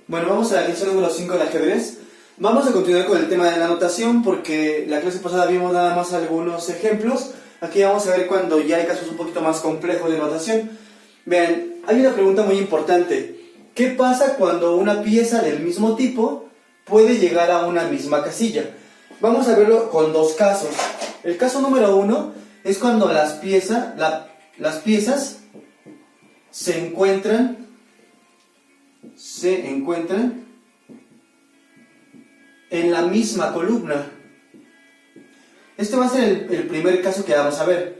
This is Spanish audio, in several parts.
Bueno, vamos a la lección número 5 de ajedrez. Vamos a continuar con el tema de la notación porque la clase pasada vimos nada más algunos ejemplos. Aquí vamos a ver cuando ya hay casos un poquito más complejos de notación. Vean, hay una pregunta muy importante. ¿Qué pasa cuando una pieza del mismo tipo puede llegar a una misma casilla? Vamos a verlo con dos casos. El caso número 1 es cuando las piezas se encuentran en la misma columna. Este va a ser el primer caso que vamos a ver.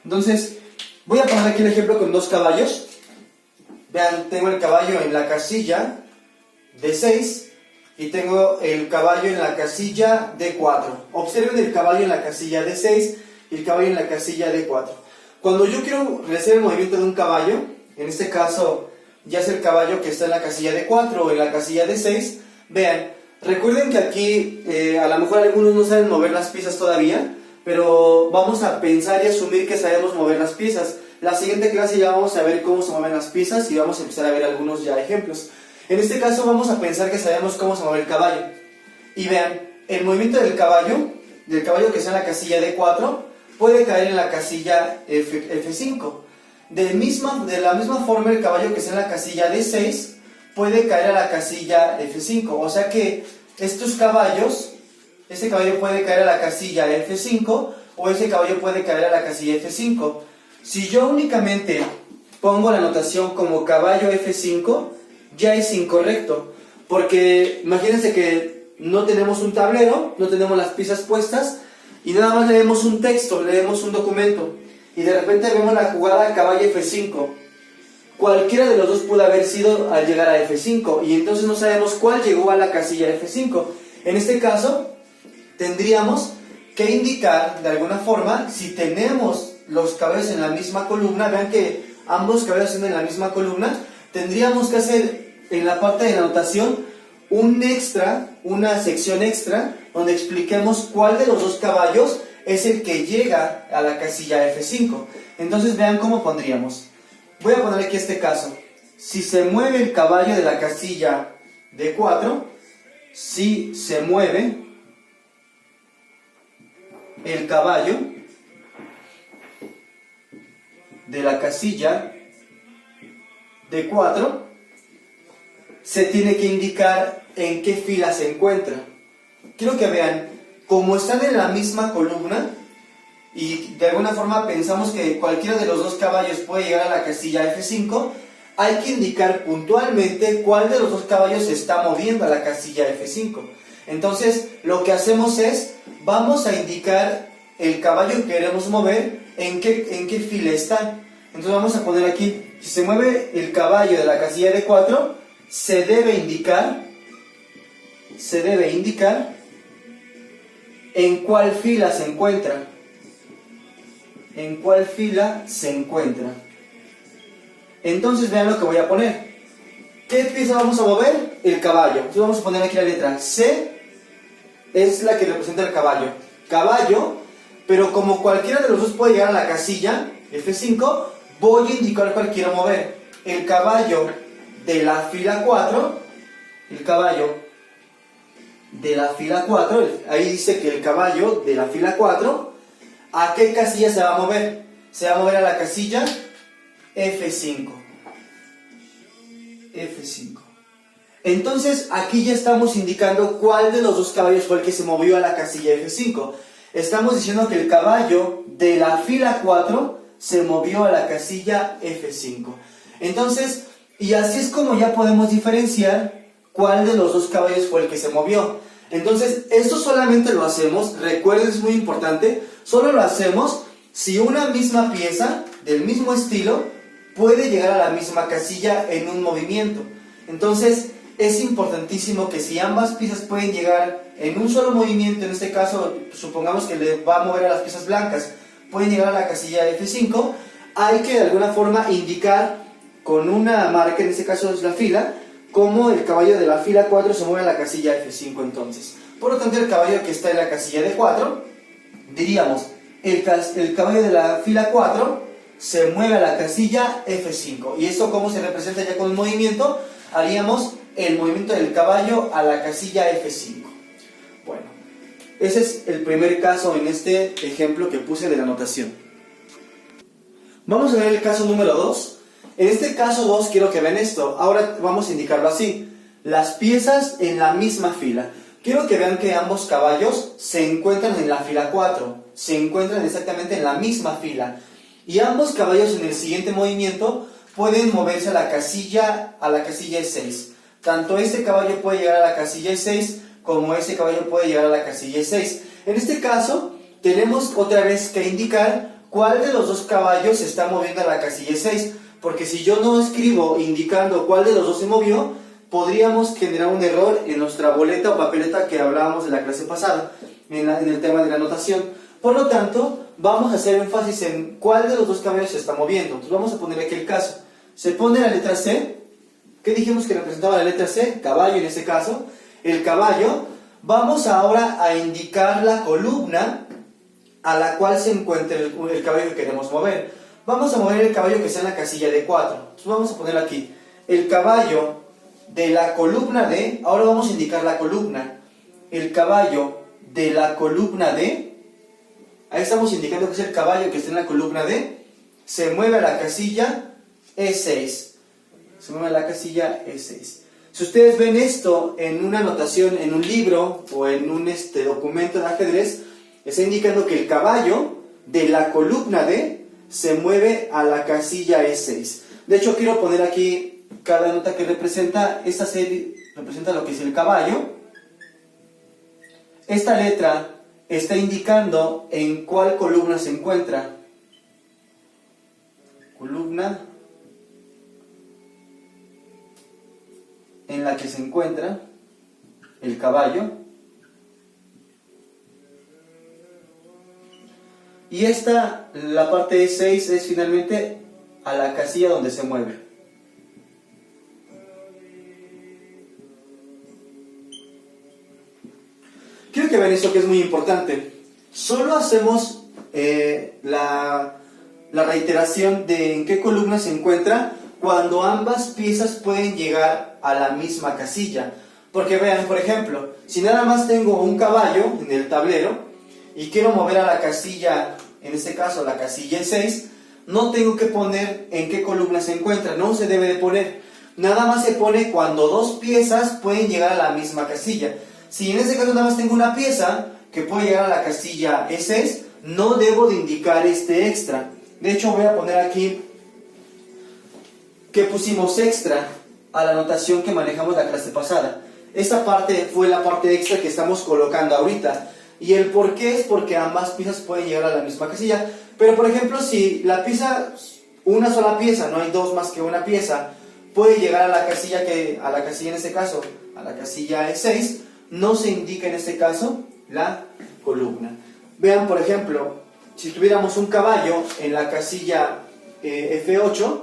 Entonces, voy a poner aquí el ejemplo con dos caballos. Vean, tengo el caballo en la casilla D6 y tengo el caballo en la casilla D4. Observen el caballo en la casilla D6 y el caballo en la casilla D4. Cuando yo quiero realizar el movimiento de un caballo, en este caso ya es el caballo que está en la casilla D4 o en la casilla D6, vean, recuerden que aquí a lo mejor algunos no saben mover las piezas todavía, pero vamos a pensar y asumir que sabemos mover las piezas. La siguiente clase ya vamos a ver cómo se mueven las piezas y vamos a empezar a ver algunos ya ejemplos. En este caso vamos a pensar que sabemos cómo se mueve el caballo. Y vean, el movimiento del caballo que está en la casilla D4, puede caer en la casilla F5. De la misma forma, el caballo que está en la casilla D6 puede caer a la casilla F5. O sea que este caballo puede caer a la casilla F5 o ese caballo puede caer a la casilla F5. Si yo únicamente pongo la notación como caballo F5, ya es incorrecto. Porque imagínense que no tenemos un tablero, no tenemos las piezas puestas y nada más leemos un texto, leemos un documento. Y de repente vemos la jugada caballo F5. Cualquiera de los dos pudo haber sido al llegar a F5 y entonces no sabemos cuál llegó a la casilla F5. En este caso, tendríamos que indicar de alguna forma, si tenemos los caballos en la misma columna, vean que ambos caballos están en la misma columna, tendríamos que hacer en la parte de la notación una sección extra, donde expliquemos cuál de los dos caballos es el que llega a la casilla F5. Entonces vean cómo pondríamos. Voy a poner aquí este caso. Si se mueve el caballo de la casilla D4, si se mueve el caballo de la casilla D4, se tiene que indicar en qué fila se encuentra. Quiero que vean, como están en la misma columna y de alguna forma pensamos que cualquiera de los dos caballos puede llegar a la casilla F5, hay que indicar puntualmente cuál de los dos caballos se está moviendo a la casilla F5. Entonces, lo que hacemos es, vamos a indicar el caballo que queremos mover, en qué fila está. Entonces vamos a poner aquí, si se mueve el caballo de la casilla D4, se debe indicar en cuál fila se encuentra. En cuál fila se encuentra. Entonces vean lo que voy a poner. ¿Qué pieza vamos a mover? El caballo. Entonces vamos a poner aquí la letra C, es la que representa el caballo. Caballo, pero como cualquiera de los dos puede llegar a la casilla F5, voy a indicar cuál quiero mover. El caballo de la fila 4, ahí dice que el caballo de la fila 4, ¿a qué casilla se va a mover? Se va a mover a la casilla F5. Entonces aquí ya estamos indicando cuál de los dos caballos fue el que se movió a la casilla F5. Estamos diciendo que el caballo de la fila 4 se movió a la casilla F5. Entonces, y así es como ya podemos diferenciar cuál de los dos caballos fue el que se movió. Entonces, esto solamente lo hacemos, recuerden, es muy importante, solo lo hacemos si una misma pieza del mismo estilo puede llegar a la misma casilla en un movimiento. Entonces, es importantísimo que si ambas piezas pueden llegar en un solo movimiento, en este caso, supongamos que le va a mover a las piezas blancas, pueden llegar a la casilla F5, hay que de alguna forma indicar con una marca, en este caso es la fila, cómo el caballo de la fila 4 se mueve a la casilla F5 entonces. Por lo tanto, el caballo que está en la casilla D4, diríamos, el caballo de la fila 4 se mueve a la casilla F5. ¿Y esto cómo se representa ya con un movimiento? haríamos el movimiento del caballo a la casilla F5. Bueno, ese es el primer caso en este ejemplo que puse de la notación. Vamos a ver el caso número 2. En este caso 2 quiero que vean esto. Ahora vamos a indicarlo así. Las piezas en la misma fila. Quiero que vean que ambos caballos se encuentran en la fila 4. Se encuentran exactamente en la misma fila. Y ambos caballos en el siguiente movimiento pueden moverse a la casilla E6. Tanto este caballo puede llegar a la casilla E6 como este caballo puede llegar a la casilla E6. En este caso tenemos otra vez que indicar cuál de los dos caballos se está moviendo a la casilla E6. Porque si yo no escribo indicando cuál de los dos se movió, podríamos generar un error en nuestra boleta o papeleta que hablábamos de la clase pasada, en el tema de la notación. Por lo tanto, vamos a hacer énfasis en cuál de los dos caballos se está moviendo. Entonces vamos a poner aquí el caso. Se pone la letra C. ¿Qué dijimos que representaba la letra C? Caballo en este caso. El caballo. Vamos ahora a indicar la columna a la cual se encuentra el caballo que queremos mover. Vamos a mover el caballo que está en la casilla D4. Entonces vamos a poner aquí el caballo de la columna D. Ahora vamos a indicar la columna. El caballo de la columna D. Ahí estamos indicando que es el caballo que está en la columna D. Se mueve a la casilla E6. Se mueve a la casilla E6. Si ustedes ven esto en una anotación, en un libro o en un documento de ajedrez, está indicando que el caballo de la columna D se mueve a la casilla E6. De hecho, quiero poner aquí cada nota que representa. Esta serie representa lo que es el caballo. Esta letra está indicando en cuál columna se encuentra. Columna en la que se encuentra el caballo. Y esta, la parte E6, es finalmente a la casilla donde se mueve. Quiero que vean esto que es muy importante. Solo hacemos la reiteración de en qué columna se encuentra cuando ambas piezas pueden llegar a la misma casilla. Porque vean, por ejemplo, si nada más tengo un caballo en el tablero y quiero mover a la casilla, en este caso la casilla E6, no tengo que poner en qué columna se encuentra, no se debe de poner. Nada más se pone cuando dos piezas pueden llegar a la misma casilla. Si en este caso nada más tengo una pieza que puede llegar a la casilla E6, no debo de indicar este extra. De hecho, voy a poner aquí que pusimos extra a la anotación que manejamos la clase pasada. Esta parte fue la parte extra que estamos colocando ahorita. Y el por qué es porque ambas piezas pueden llegar a la misma casilla. Pero por ejemplo, si la pieza, una sola pieza, no hay dos más que una pieza, puede llegar a la casilla en este caso, a la casilla E6, no se indica en este caso la columna. Vean, por ejemplo, si tuviéramos un caballo en la casilla F8,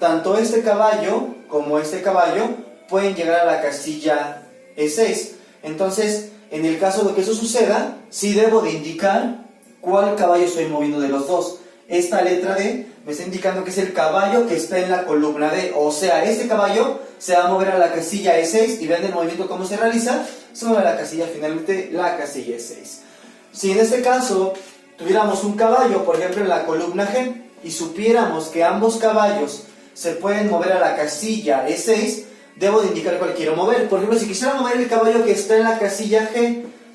tanto este caballo como este caballo pueden llegar a la casilla E6. Entonces, en el caso de que eso suceda, sí debo de indicar cuál caballo estoy moviendo de los dos. Esta letra D me está indicando que es el caballo que está en la columna D. O sea, este caballo se va a mover a la casilla E6 y vean el movimiento cómo se realiza. Se mueve a la casilla, finalmente, la casilla E6. Si en este caso tuviéramos un caballo, por ejemplo, en la columna G, y supiéramos que ambos caballos se pueden mover a la casilla E6, debo de indicar cuál quiero mover. Por ejemplo, si quisiera mover el caballo que está en la casilla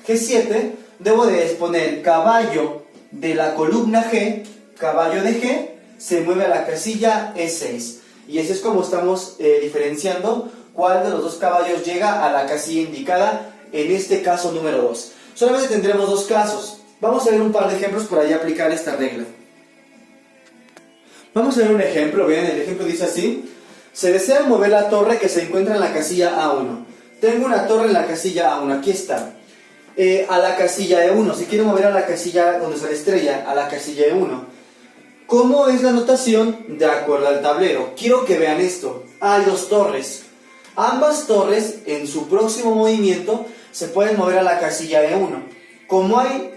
G7, debo de poner caballo de la columna G, caballo de G, se mueve a la casilla E6. Y así es como estamos diferenciando cuál de los dos caballos llega a la casilla indicada, en este caso número 2. Solamente tendremos dos casos. Vamos a ver un par de ejemplos para ya aplicar esta regla. Vamos a ver un ejemplo. Vean, el ejemplo dice así: se desea mover la torre que se encuentra en la casilla A1. Tengo una torre en la casilla A1, aquí está. A la casilla E1, si quiero mover a la casilla donde está la estrella, a la casilla E1. ¿Cómo es la notación? De acuerdo al tablero. Quiero que vean esto. Hay dos torres. Ambas torres, en su próximo movimiento, se pueden mover a la casilla E1. Como hay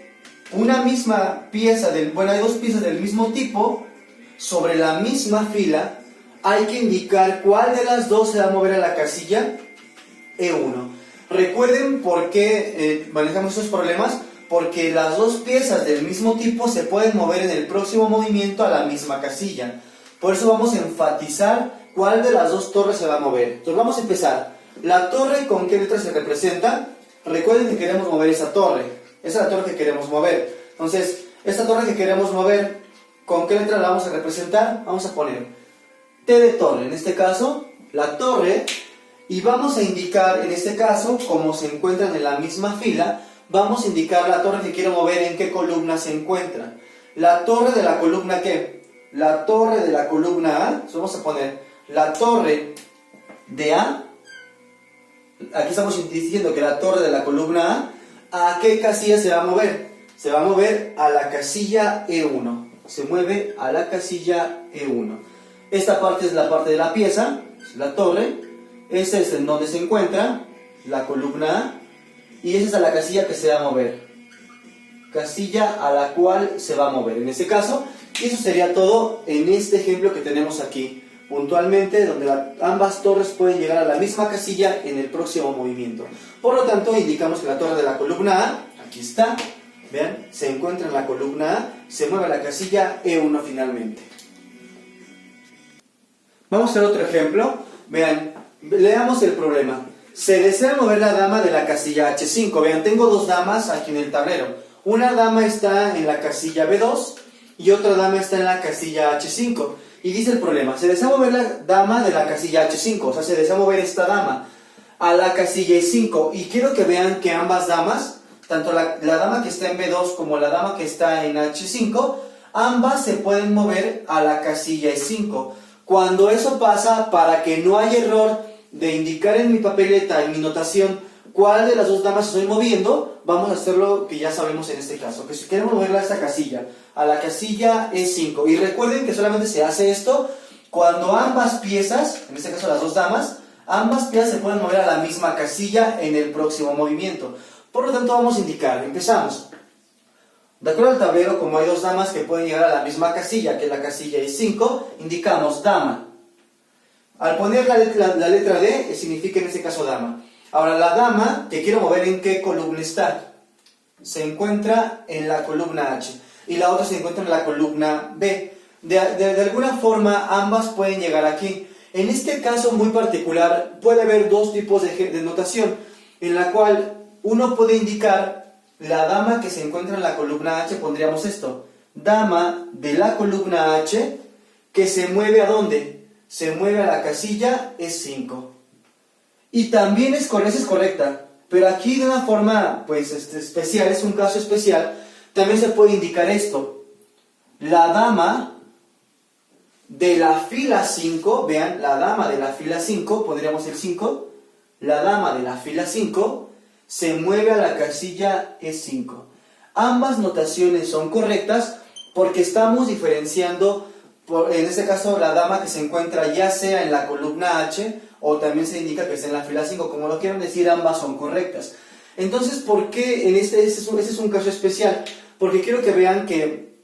una misma pieza, hay dos piezas del mismo tipo, sobre la misma fila, hay que indicar cuál de las dos se va a mover a la casilla E1. Recuerden por qué manejamos estos problemas, porque las dos piezas del mismo tipo se pueden mover en el próximo movimiento a la misma casilla. Por eso vamos a enfatizar cuál de las dos torres se va a mover. Entonces vamos a empezar. La torre, ¿con qué letra se representa? Recuerden que queremos mover esa torre. Esa es la torre que queremos mover. Entonces, esta torre que queremos mover, ¿con qué letra la vamos a representar? Vamos a poner T de torre, en este caso, la torre, y vamos a indicar, en este caso, como se encuentran en la misma fila, vamos a indicar la torre que quiero mover en qué columna se encuentra. La torre de la columna ¿qué? La torre de la columna A, entonces vamos a poner la torre de A, aquí estamos diciendo que la torre de la columna A, ¿a qué casilla se va a mover? Se va a mover a la casilla E1, se mueve a la casilla E1. Esta parte es la parte de la pieza, es la torre, ese es en donde se encuentra la columna A, y esa es a la casilla que se va a mover, casilla a la cual se va a mover en este caso. Y eso sería todo en este ejemplo que tenemos aquí, puntualmente, donde ambas torres pueden llegar a la misma casilla en el próximo movimiento. Por lo tanto, indicamos que la torre de la columna A, aquí está, vean, se encuentra en la columna A, se mueve a la casilla E1 finalmente. Vamos a hacer otro ejemplo. Vean, leamos el problema. Se desea mover la dama de la casilla H5. Vean, tengo dos damas aquí en el tablero. Una dama está en la casilla B2 y otra dama está en la casilla H5. Y dice el problema, se desea mover la dama de la casilla H5, o sea, se desea mover esta dama a la casilla E5. Y quiero que vean que ambas damas, tanto la dama que está en B2 como la dama que está en H5, ambas se pueden mover a la casilla E5. Cuando eso pasa, para que no haya error de indicar en mi papeleta, en mi notación, cuál de las dos damas estoy moviendo, vamos a hacer lo que ya sabemos en este caso, que si queremos moverla a esta casilla, a la casilla E5. Y recuerden que solamente se hace esto cuando ambas piezas, en este caso las dos damas, ambas piezas se pueden mover a la misma casilla en el próximo movimiento. Por lo tanto vamos a indicar, empezamos. De acuerdo al tablero, como hay dos damas que pueden llegar a la misma casilla, que es la casilla E5, indicamos dama. Al poner la letra D, significa en este caso dama. Ahora, la dama que quiero mover, ¿en qué columna está? Se encuentra en la columna H. Y la otra se encuentra en la columna B. De alguna forma, ambas pueden llegar aquí. En este caso muy particular, puede haber dos tipos de notación, en la cual uno puede indicar la dama que se encuentra en la columna H, pondríamos esto. Dama de la columna H, que se mueve ¿a dónde? Se mueve a la casilla E5. Y también esa es correcta, pero aquí de una forma pues especial, es un caso especial, también se puede indicar esto. La dama de la fila 5, vean, la dama de la fila 5, pondríamos el 5, la dama de la fila 5 se mueve a la casilla E5. Ambas notaciones son correctas porque estamos diferenciando, en este caso, la dama que se encuentra ya sea en la columna H o también se indica que está en la fila 5, como lo quieran decir, ambas son correctas. Entonces, ¿por qué en este es un caso especial? Porque quiero que vean que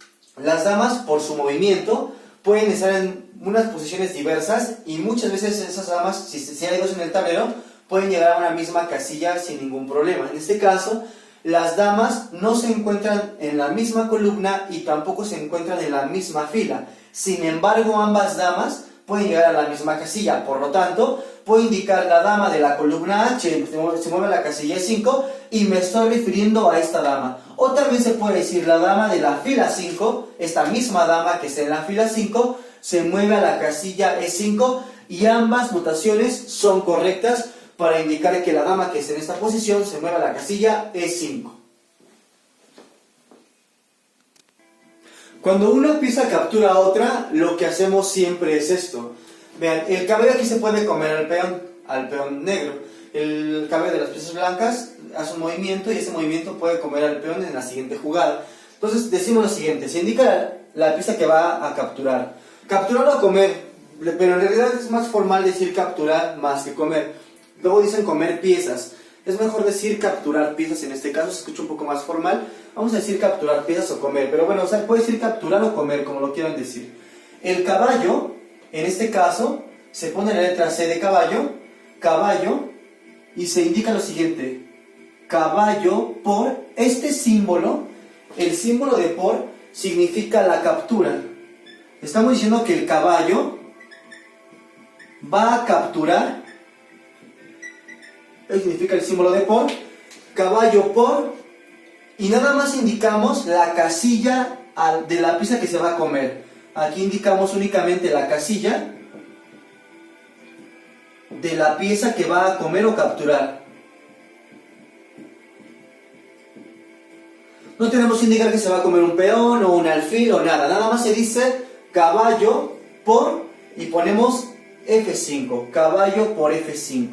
las damas, por su movimiento, pueden estar en unas posiciones diversas y muchas veces esas damas, si hay dos en el tablero, pueden llegar a una misma casilla sin ningún problema. En este caso, las damas no se encuentran en la misma columna y tampoco se encuentran en la misma fila. Sin embargo, ambas damas pueden llegar a la misma casilla. Por lo tanto, puedo indicar la dama de la columna H, se mueve a la casilla E5 y me estoy refiriendo a esta dama. O también se puede decir la dama de la fila 5, esta misma dama que está en la fila 5, se mueve a la casilla E5 y ambas notaciones son correctas para indicar que la dama que está en esta posición se mueve a la casilla E5. Cuando una pieza captura a otra, lo que hacemos siempre es esto. Vean, el cabello aquí se puede comer al peón negro. El cabello de las piezas blancas hace un movimiento y ese movimiento puede comer al peón en la siguiente jugada. Entonces decimos lo siguiente, se indica la pieza que va a capturar. Capturar o comer, pero en realidad es más formal decir capturar más que comer. Luego dicen comer piezas. Es mejor decir capturar piezas, en este caso se escucha un poco más formal. Vamos a decir capturar piezas o comer, pero bueno, o sea, puede decir capturar o comer, como lo quieran decir. El caballo En este caso, se pone la letra C de caballo, caballo, y se indica lo siguiente: caballo por, este símbolo, el símbolo de por, significa la captura. Estamos diciendo que el caballo va a capturar, eso significa el símbolo de por, caballo por, y nada más indicamos la casilla de la pieza que se va a comer. Aquí indicamos únicamente la casilla de la pieza que va a comer o capturar. No tenemos que indicar que se va a comer un peón o un alfil o nada. Nada más se dice caballo por y ponemos F5. Caballo por F5.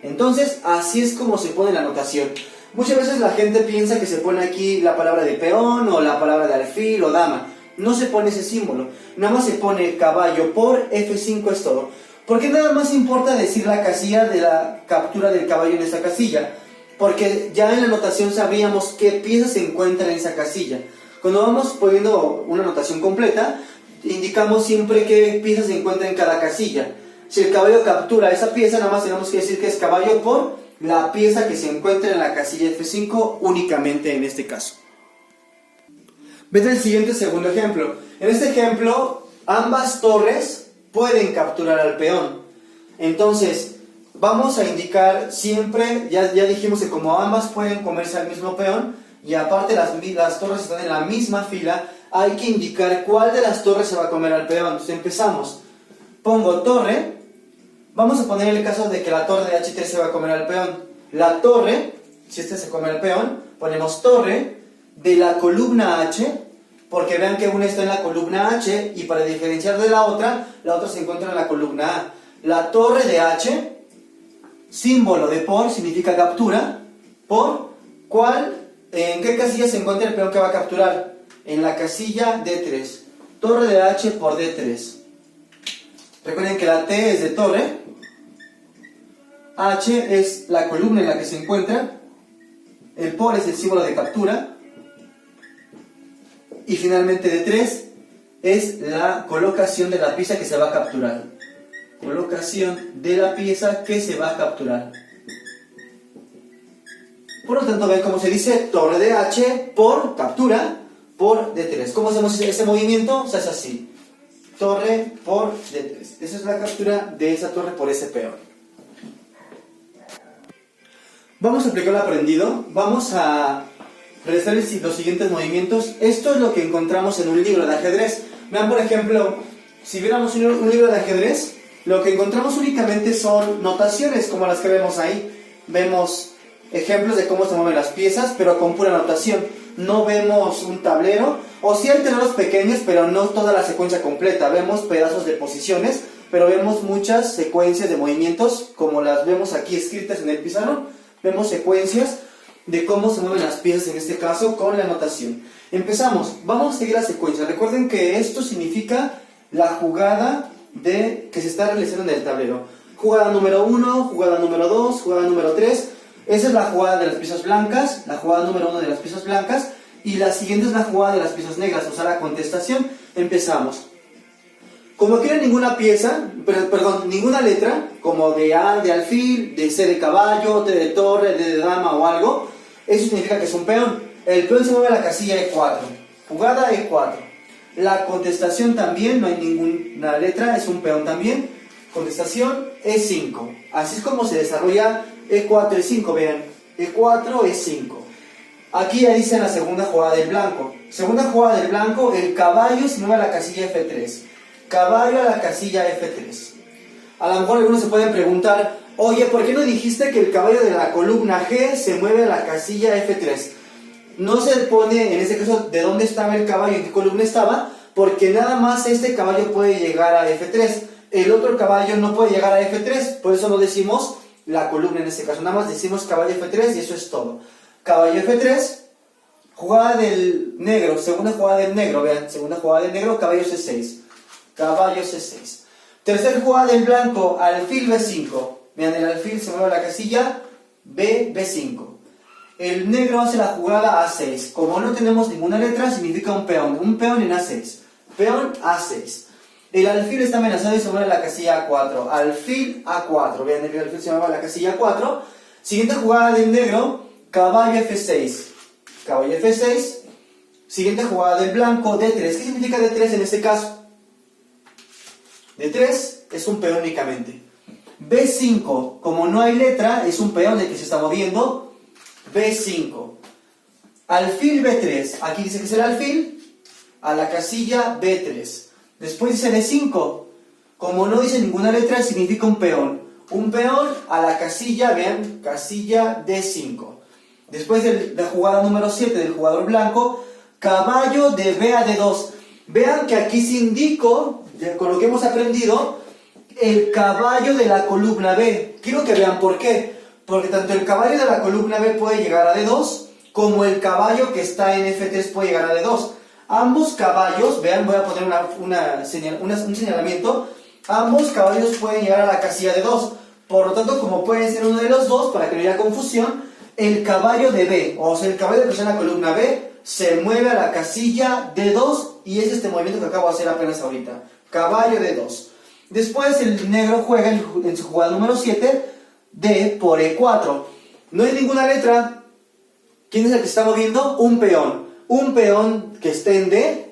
Entonces, así es como se pone la anotación. Muchas veces la gente piensa que se pone aquí la palabra de peón o la palabra de alfil o dama. No se pone ese símbolo. Nada más se pone caballo por F5, es todo. ¿Por qué nada más importa decir la casilla de la captura del caballo en esa casilla? Porque ya en la anotación sabríamos qué piezas se encuentran en esa casilla. Cuando vamos poniendo una anotación completa, indicamos siempre qué piezas se encuentran en cada casilla. Si el caballo captura esa pieza, nada más tenemos que decir que es caballo por la pieza que se encuentra en la casilla F5 únicamente en este caso. Vete el siguiente segundo ejemplo. En este ejemplo, ambas torres pueden capturar al peón. Entonces, vamos a indicar siempre, ya dijimos que como ambas pueden comerse al mismo peón, y aparte las torres están en la misma fila, hay que indicar cuál de las torres se va a comer al peón. Entonces empezamos. Pongo torre. Vamos a poner el caso de que la torre de H3 se va a comer al peón. La torre, si este se come al peón, ponemos torre de la columna H, porque vean que una está en la columna H, y para diferenciar de la otra se encuentra en la columna A. La torre de H, símbolo de por, significa captura. Por, ¿en qué casilla se encuentra el peón que va a capturar? En la casilla D3. Torre de H por D3. Recuerden que la T es de torre, H es la columna en la que se encuentra, el por es el símbolo de captura, y finalmente D3 es la colocación de la pieza que se va a capturar. Colocación de la pieza que se va a capturar. Por lo tanto, ven cómo se dice torre de H por captura por D3. ¿Cómo hacemos ese movimiento? Se hace así. Torre por D3. Esa es la captura de esa torre por ese peón. Vamos a aplicar lo aprendido. Vamos a realizar los siguientes movimientos. Esto es lo que encontramos en un libro de ajedrez. Vean, por ejemplo, si viéramos un libro de ajedrez, lo que encontramos únicamente son notaciones como las que vemos ahí. Vemos ejemplos de cómo se mueven las piezas, pero con pura notación. No vemos un tablero, o sí hay tableros pequeños, pero no toda la secuencia completa. Vemos pedazos de posiciones, pero vemos muchas secuencias de movimientos, como las vemos aquí escritas en el pizarrón. Vemos secuencias de cómo se mueven las piezas, en este caso, con la notación. Empezamos, vamos a seguir la secuencia. Recuerden que esto significa la jugada que se está realizando en el tablero. Jugada número 1, jugada número 2, jugada número 3. Esa es la jugada de las piezas blancas, la jugada número 1 de las piezas blancas, y la siguiente es la jugada de las piezas negras, o sea, la contestación. Empezamos. Como aquí no hay ninguna pieza, ninguna letra, como de A de alfil, de C de caballo, T de torre, D de dama o algo, eso significa que es un peón. El peón se mueve a la casilla E4. Jugada E4. La contestación también, no hay ninguna letra, es un peón también. Contestación E5. Así es como se desarrolla E4, E5, vean. E4, E5. Aquí ya dice la segunda jugada del blanco. Segunda jugada del blanco, el caballo se mueve a la casilla F3. Caballo a la casilla F3. A lo mejor algunos se pueden preguntar, oye, ¿por qué no dijiste que el caballo de la columna G se mueve a la casilla F3? No se pone, en este caso, de dónde estaba el caballo, en qué columna estaba, porque nada más este caballo puede llegar a F3. El otro caballo no puede llegar a F3, por eso no decimos la columna en este caso, nada más decimos caballo F3 y eso es todo. Caballo F3, jugada del negro, segunda jugada del negro, vean, segunda jugada del negro, caballo C6. Caballo C6. Tercer jugada del blanco, alfil B5. Vean, el alfil se mueve a la casilla B5. El negro hace la jugada A6. Como no tenemos ninguna letra, significa un peón en A6. Peón A6. El alfil está amenazado y se mueve a la casilla A4. Alfil A4. Vean, el alfil se mueve a la casilla A4. Siguiente jugada del negro, caballo F6. Caballo F6. Siguiente jugada del blanco, D3. ¿Qué significa D3 en este caso? D3 es un peón únicamente. B5, como no hay letra, es un peón el que se está moviendo. B5. Alfil B3. Aquí dice que es el alfil a la casilla B3. Después dice D5. Como no dice ninguna letra, significa un peón. Un peón a la casilla, vean, casilla D5. Después de la jugada número 7 del jugador blanco, caballo de B a D2. Vean que aquí se indicó, con lo que hemos aprendido, el caballo de la columna B. Quiero que vean por qué. Porque tanto el caballo de la columna B puede llegar a D2, como el caballo que está en F3 puede llegar a D2. Ambos caballos, vean, voy a poner un señalamiento. Ambos caballos pueden llegar a la casilla D2. Por lo tanto, como pueden ser uno de los dos, para que no haya confusión, el caballo de B, o sea, el caballo que está en la columna B, se mueve a la casilla D2 y es este movimiento que acabo de hacer apenas ahorita. Caballo D2. Después el negro juega en su jugada número 7 D por E4. No hay ninguna letra. ¿Quién es el que se está moviendo? Un peón. Un peón que esté en D,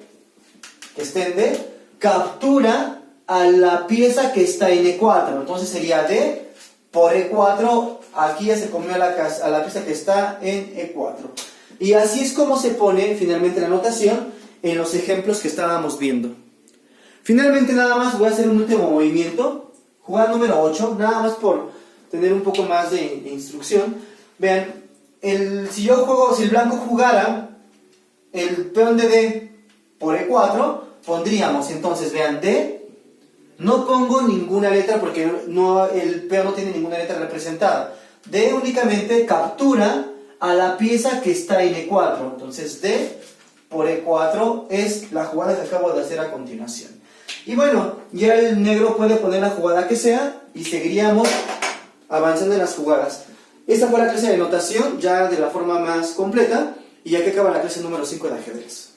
captura a la pieza que está en E4. Entonces sería D por E4. Aquí ya se comió a la pieza que está en E4. Y así es como se pone finalmente la notación en los ejemplos que estábamos viendo. Finalmente nada más voy a hacer un último movimiento. Jugada número 8, nada más por tener un poco más de instrucción. Vean, si el blanco jugara el peón de D por E4, pondríamos entonces, vean, D, no pongo ninguna letra porque el peón no tiene ninguna letra representada. D únicamente captura a la pieza que está en E4. Entonces D por E4 es la jugada que acabo de hacer a continuación. Y bueno, ya el negro puede poner la jugada que sea y seguiríamos avanzando en las jugadas. Esta fue la clase de notación ya de la forma más completa y ya que acaba la clase número 5 de ajedrez.